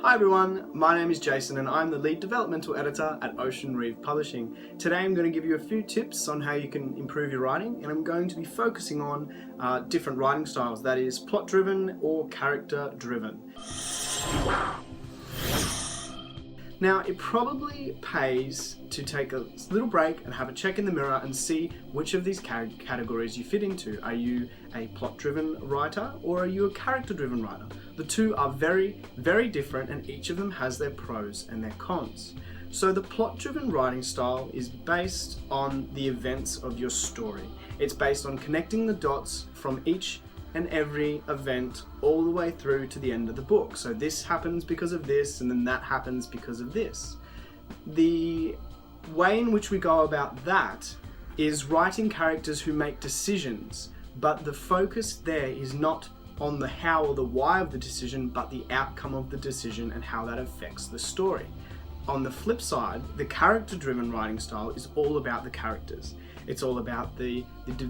Hi everyone, my name is Jason and I'm the lead developmental editor at Ocean Reeve Publishing. Today I'm going to give you a few tips on how you can improve your writing, and I'm going to be focusing on different writing styles, that is plot driven or character driven. Now, it probably pays to take a little break and have a check in the mirror and see which of these categories you fit into. Are you a plot-driven writer or are you a character-driven writer? The two are very, very different, and each of them has their pros and their cons. So the plot-driven writing style is based on the events of your story. It's based on connecting the dots from each and every event all the way through to the end of the book. So this happens because of this, and then that happens because of this. The way in which we go about that is writing characters who make decisions, but the focus there is not on the how or the why of the decision, but the outcome of the decision and how that affects the story. On the flip side, the character-driven writing style is all about the characters. It's all about the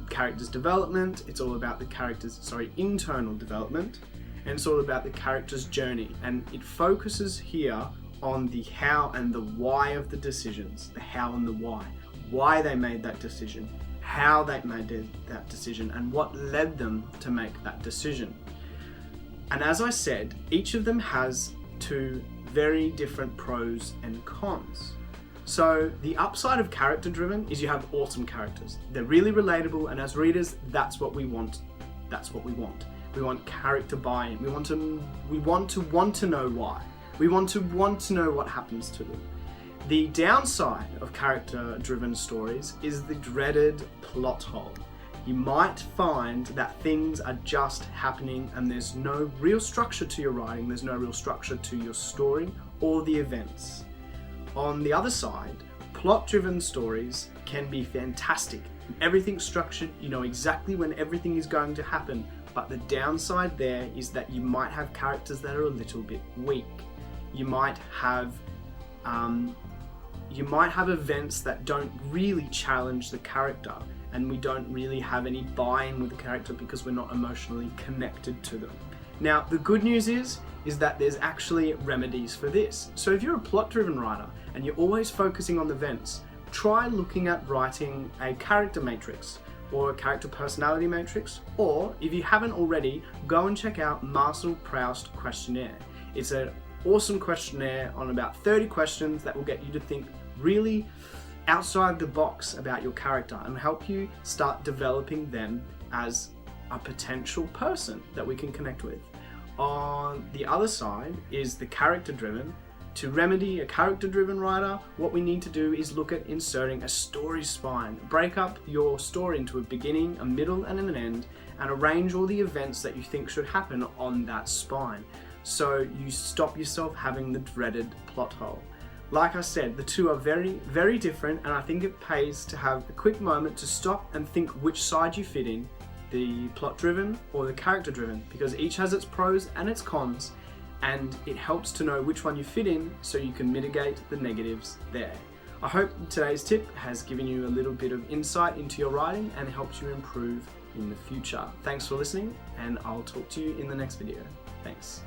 character's development, it's all about the character's, internal development, and it's all about the character's journey. And it focuses here on the how and the why of the decisions, the how and the why they made that decision, how they made that decision, and what led them to make that decision. And as I said, each of them has two very different pros and cons. So the upside of character driven is you have awesome characters. They're really relatable, and as readers, that's what we want. We want character buy-in. We want to know why. We want to know what happens to them. The downside of character driven stories is the dreaded plot hole. You might find that things are just happening and there's no real structure to your writing, there's no real structure to your story or the events. On the other side, plot-driven stories can be fantastic. Everything's structured, you know exactly when everything is going to happen, but the downside there is that you might have characters that are a little bit weak. You might have events that don't really challenge the character, and we don't really have any buy-in with the character because we're not emotionally connected to them. Now, the good news is that there's actually remedies for this. So if you're a plot-driven writer and you're always focusing on the events, try looking at writing a character matrix or a character personality matrix, or if you haven't already, go and check out Marshall-Proust questionnaire. It's an awesome questionnaire on about 30 questions that will get you to think really outside the box about your character and help you start developing them as a potential person that we can connect with. On the other side is the character-driven. To remedy a character-driven writer, what we need to do is look at inserting a story spine. Break up your story into a beginning, a middle, and an end, and arrange all the events that you think should happen on that spine, so you stop yourself having the dreaded plot hole. Like I said, the two are very, very different, and I think it pays to have a quick moment to stop and think which side you fit in, the plot-driven or the character-driven, because each has its pros and its cons, and it helps to know which one you fit in so you can mitigate the negatives there. I hope today's tip has given you a little bit of insight into your writing and helps you improve in the future. Thanks for listening, and I'll talk to you in the next video. Thanks.